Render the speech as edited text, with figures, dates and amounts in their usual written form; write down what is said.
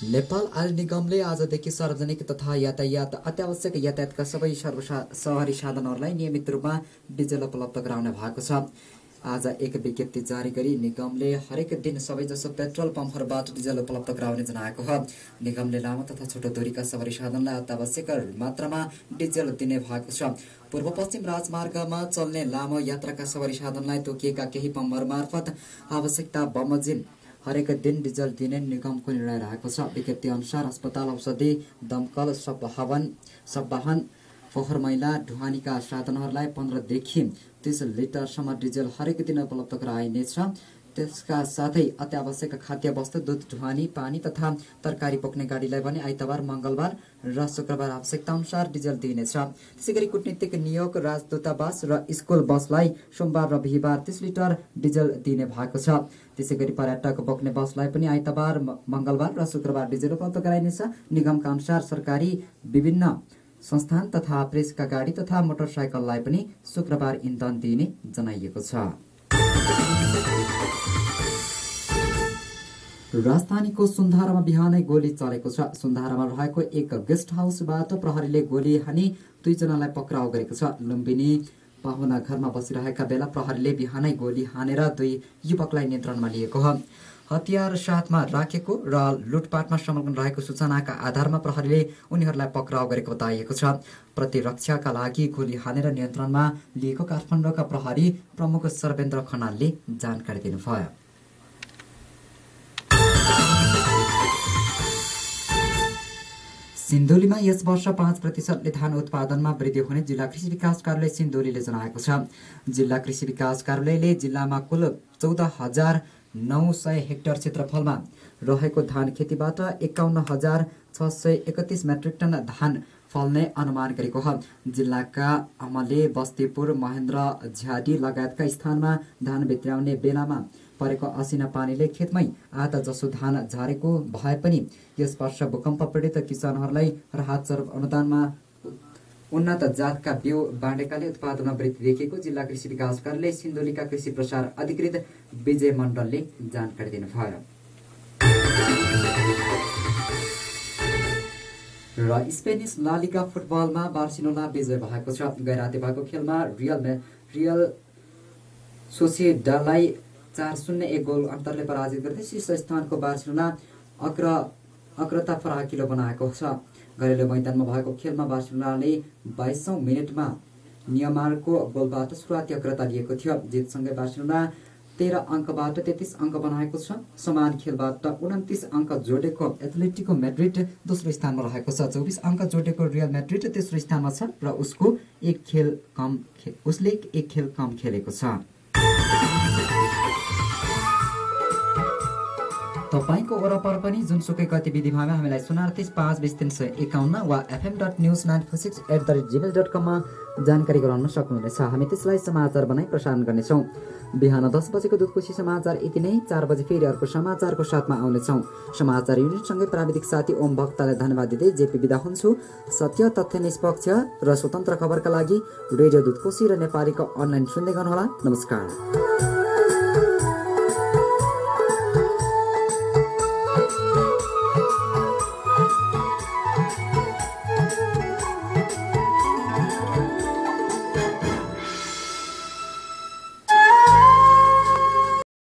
Nepal oil निगमले आजदेखि सार्वजनिक तथा यातायात अत्यावश्यक यातायातका सबै शहरी साधनहरूलाई नियमित रूपमा डिजल उपलब्ध गराउने भएको छ। आज एक विज्ञप्ति जारी गरी निगमले हरेक दिन सबैजसो पेट्रोल पम्पहरूबाट डिजल उपलब्ध गराउने जनाएको हो। निगमले लामो तथा छोटो दूरीका सवारी साधनलाई अत्यावश्यक मात्रामा डिजल दिने भएको छ। पूर्व पश्चिम राजमार्गमा चल्ने लामो यात्राका सवारी साधनलाई तोकिएका केही पम्पहरू मार्फत आवश्यकता बमोजिम हरेक दिन डिजल दिने निगमको निर्णय रहेको छ। विज्ञप्ति अनुसार अस्पताल, औषधि, दमकल, सपवाहन, फोहोर मैला ढुवानीका साधनहरूलाई 15 देखि 30 लिटरसम्म डिजल हरेक दिन उपलब्ध गराइनेछ। त्यसका साथै अत्यावश्यक खाद्य वस्तु, दूध, ढुवानी, पानी तथा तरकारी बोक्ने गाडीलाई पनि आइतबार, मंगलबार र शुक्रबार आवश्यकता अनुसार डिजल दिइनेछ। त्यसैगरी कूटनीतिक नियोग, राजदूतावास र स्कुल बसलाई सोमबार र बिहिबार 30 लिटर डिजल दिने भएको छ। त्यसैगरी पर्यटक बोक्ने बसलाई पनि आइतबार, मंगलबार र शुक्रबार डिजल उपलब्ध गराइनेछ। निगमका अनुसार सरकारी विभिन्न संस्थान तथा प्रेसका गाडी तथा मोटरसाइकललाई पनि शुक्रबार इन्धन दिइने जनाइएको छ। राजधानीको सुन्धारामा बिहानै गोली चलेको छ। सुन्धारामा रहेको एक गेस्ट हाउसबाट प्रहरीले गोली हानी 2 जनालाई पक्राउ गरेको छ। लुम्बिनी पाहुना घरमा बसिरहेका बेला प्रहरीले बिहानै गोली हानेर 2 युवकलाई नियन्त्रणमा लिएको हो। हतियार साथमा राखेको र लुटपाटमा संलग्न रहेको सूचनाका आधारमा प्रहरीले उनीहरूलाई पक्राउ गरेको बताइएको छ। प्रतिरक्षाका लागि गोली हानेर नियन्त्रणमा लिएको काठमाडौँका प्रहरी प्रमुख सर्वेन्द्र खनालले जानकारी दिनुभयो। सिन्धुलीमा यस वर्ष 5% धान उत्पादनमा वृद्धि हुने जिल्ला कृषि विकास कार्यालय सिन्धुलीले जनाएको छ। जिल्ला कृषि विकास कार्यालयले जिल्लामा कुल 14,900 हेक्टर क्षेत्रफलमा रहेको धान खेतीबाट 51,631 मेट्रिक टन धान फल्ने अनुमान गरेको हो। जिल्लाका अमले, बस्तीपुर, महेन्द्र झ्याडी लगायतका स्थानमा धान भित्र्याउने बेलामा परेको असिना पानीले खेतमै आधा जसो धान झारेको भए पनि यस वर्ष भूकम्प पीडित किसानहरूलाई राहत स्वरूप अनुदानमा उन्नत जातका बिउ बाँडेकाले उत्पादनमा वृद्धि देखिएको जिल्ला कृषि विकास कार्यालय सिन्धुलीका कृषि प्रसार अधिकृत विजय मण्डलले जानकारी दिनुभयो। र स्पेनिस ला लिगा फुटबलमा बार्सिलोना विजय भएको छ। गैराती भएको खेलमा रियल सोसिएडादलाई 4-0 गोल अन्तरले पराजित गर्दै शीर्ष स्थानको बार्सिलोना अग्रता फराकिलो बनाएको छ। घरेलु मैदानमा भएको खेलमा बार्सिलोनाले 22औं मिनेटमा नियमारको गोलबाट सुरुवाती अग्रता लिएको थियो। जितसँगै बार्सिलोना 13 अङ्कबाट 33 अङ्क बनाएको छ। समान खेलबाट 29 अङ्क जोडेको एथलेटिको मैड्रिड दोस्रो स्थानमा रहेको छ। 24 अङ्क जोडेको रियल मैड्रिड तेस्रो स्थानमा छ र उसले एक खेल कम खेलेको छ। तपाईको वरपर पनि जुनसुकै गतिविधिमा हामीलाई 03852 वा fm.news946@gmail.com मा जानकारी गराउन सक्नुहुनेछ। हामी त्यसलाई समाचार बनाई प्रसारण गर्नेछौँ। बिहान 10 बजेको दुधकोशी समाचार यति नै। 4 बजे फेरि अर्को समाचारको साथमा आउनेछौँ। समाचार युनिटसँगै प्राविधिक साथी ओम भक्तलाई धन्यवाद दिँदै जेपी बिदा हुन्छु। सत्य, तथ्य, निष्पक्ष र स्वतन्त्र खबरका लागि रेडियो दुधकोशी र नेपालीको अनलाइन सुन्दै गर्नुहोला। नमस्कार।